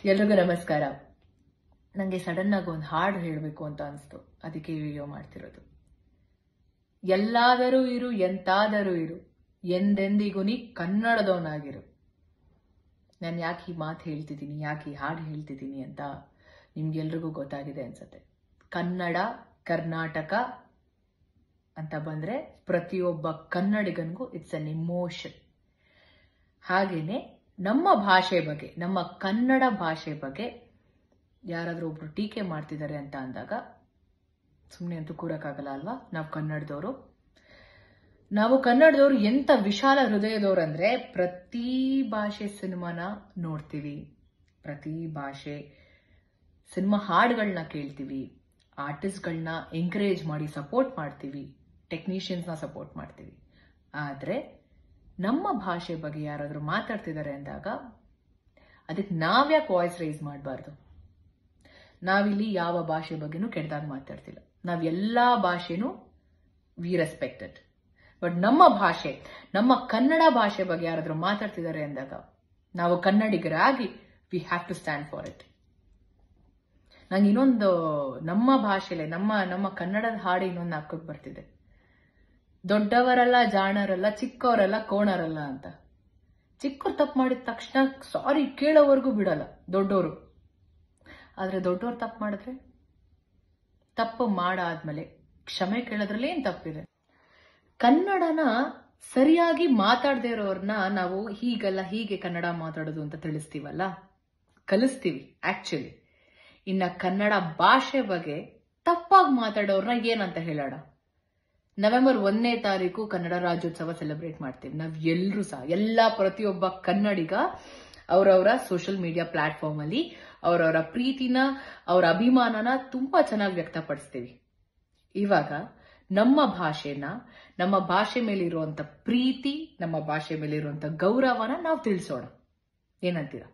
ಎಲ್ರಿಗೂ ನಮಸ್ಕಾರ. ನನಗೆ ಸಡನ್ ಆಗಿ ಒಂದು ಹಾಡು ಹೇಳಬೇಕು ಅಂತ ಅನಿಸ್ತು, ಅದಕ್ಕೆ ಈ ವಿಡಿಯೋ ಮಾಡ್ತಿರೋದು. ಎಲ್ಲಾದರೂ ಇರು ಎಂತಾದರೂ ಇರು, ಎಂದೆಂದಿಗೂ ನೀ ಕನ್ನಡದವನಾಗಿರು. ನಾನು ಯಾಕೆ ಈ ಮಾತು ಹೇಳ್ತಿದ್ದೀನಿ, ಯಾಕೆ ಈ ಹಾಡು ಹೇಳ್ತಿದ್ದೀನಿ ಅಂತ ನಿಮ್ಗೆಲ್ರಿಗೂ ಗೊತ್ತಾಗಿದೆ ಅನ್ಸುತ್ತೆ. ಕನ್ನಡ, ಕರ್ನಾಟಕ ಅಂತ ಬಂದ್ರೆ ಪ್ರತಿಯೊಬ್ಬ ಕನ್ನಡಿಗನಿಗೂ ಇಟ್ಸ್ ಅನ್ ಇಮೋಷನ್. ಹಾಗೇನೆ ನಮ್ಮ ಭಾಷೆ ಬಗ್ಗೆ, ನಮ್ಮ ಕನ್ನಡ ಭಾಷೆ ಬಗ್ಗೆ ಯಾರಾದ್ರೂ ಒಬ್ರು ಟೀಕೆ ಮಾಡ್ತಿದ್ದಾರೆ ಅಂತ ಅಂದಾಗ ಸುಮ್ಮನೆ ಅಂತೂ ಕೂರಕ್ಕಾಗಲ್ಲ ಅಲ್ವಾ. ನಾವು ಕನ್ನಡದವರು ಎಂತ ವಿಶಾಲ ಹೃದಯದವ್ರು ಅಂದ್ರೆ, ಪ್ರತಿ ಭಾಷೆ ಸಿನಿಮಾನ ನೋಡ್ತೀವಿ, ಪ್ರತಿ ಭಾಷೆ ಸಿನಿಮಾ ಹಾಡುಗಳನ್ನ ಕೇಳ್ತೀವಿ, ಆರ್ಟಿಸ್ಟ್ಗಳನ್ನ ಎಂಕರೇಜ್ ಮಾಡಿ ಸಪೋರ್ಟ್ ಮಾಡ್ತೀವಿ, ಟೆಕ್ನಿಷಿಯನ್ಸ್ನ ಸಪೋರ್ಟ್ ಮಾಡ್ತೀವಿ. ಆದ್ರೆ ನಮ್ಮ ಭಾಷೆ ಬಗ್ಗೆ ಯಾರಾದ್ರೂ ಮಾತಾಡ್ತಿದ್ದಾರೆ ಅಂದಾಗ ಅದಕ್ಕೆ ನಾವ್ಯಾಕೆ ವಾಯ್ಸ್ ರೈಸ್ ಮಾಡಬಾರ್ದು? ನಾವಿಲ್ಲಿ ಯಾವ ಭಾಷೆ ಬಗ್ಗೆನೂ ಕೆಟ್ಟದಾಗ ಮಾತಾಡ್ತಿಲ್ಲ. ನಾವೆಲ್ಲಾ ಭಾಷೆನೂ ವಿ ರೆಸ್ಪೆಕ್ಟೆಡ್. ಬಟ್ ನಮ್ಮ ಭಾಷೆ, ನಮ್ಮ ಕನ್ನಡ ಭಾಷೆ ಬಗ್ಗೆ ಯಾರಾದ್ರೂ ಮಾತಾಡ್ತಿದ್ದಾರೆ ಅಂದಾಗ ನಾವು ಕನ್ನಡಿಗರಾಗಿ we have to stand for it. ನಂಗೆ ಇನ್ನೊಂದು ನಮ್ಮ ಭಾಷೆಲೆ ನಮ್ಮ ಕನ್ನಡದ ಹಾಡು ಇನ್ನೊಂದು ಹಾಕೋಕ್ ಬರ್ತಿದೆ. ದೊಡ್ಡವರಲ್ಲ ಜಾಣರಲ್ಲ, ಚಿಕ್ಕವರಲ್ಲ ಕೋಣರಲ್ಲ ಅಂತ. ಚಿಕ್ಕವ್ರು ತಪ್ಪು ಮಾಡಿದ ತಕ್ಷಣ ಸಾರಿ ಕೇಳೋವರೆಗೂ ಬಿಡಲ್ಲ ದೊಡ್ಡವರು. ಆದ್ರೆ ದೊಡ್ಡವ್ರು ತಪ್ಪು ಮಾಡಿದ್ರೆ, ತಪ್ಪು ಮಾಡಾದ್ಮೇಲೆ ಕ್ಷಮೆ ಕೇಳೋದ್ರಲ್ಲಿ ಏನ್ ತಪ್ಪಿದೆ? ಕನ್ನಡನ ಸರಿಯಾಗಿ ಮಾತಾಡದೇ ಇರೋರ್ನ ನಾವು ಹೀಗಲ್ಲ ಹೀಗೆ ಕನ್ನಡ ಮಾತಾಡೋದು ಅಂತ ತಿಳಿಸ್ತೀವಲ್ಲ, ಕಲಿಸ್ತೀವಿ ಆಕ್ಚುಲಿ. ಇನ್ನ ಕನ್ನಡ ಭಾಷೆ ಬಗ್ಗೆ ತಪ್ಪಾಗಿ ಮಾತಾಡೋರ್ನ ಏನಂತ ಹೇಳೋಣ? ನವೆಂಬರ್ 1ನೇ ತಾರೀಕು ಕನ್ನಡ ರಾಜ್ಯೋತ್ಸವ ಸೆಲೆಬ್ರೇಟ್ ಮಾಡ್ತೀವಿ. ನಾವ್ ಎಲ್ರೂ ಸಹ ಪ್ರತಿಯೊಬ್ಬ ಕನ್ನಡಿಗ ಅವರವರ ಸೋಷಿಯಲ್ ಮೀಡಿಯಾ ಪ್ಲಾಟ್ಫಾರ್ಮ್ ಅಲ್ಲಿ ಅವರವರ ಪ್ರೀತಿನ, ಅವರ ಅಭಿಮಾನನ ತುಂಬಾ ಚೆನ್ನಾಗಿ ವ್ಯಕ್ತಪಡಿಸ್ತೀವಿ. ಇವಾಗ ನಮ್ಮ ಭಾಷೆನ, ನಮ್ಮ ಭಾಷೆ ಮೇಲೆ ಇರುವಂತ ಪ್ರೀತಿ, ನಮ್ಮ ಭಾಷೆ ಮೇಲೆ ಇರುವಂತ ಗೌರವನ ನಾವು ತಿಳಿಸೋಣ. ಏನಂತೀರಾ?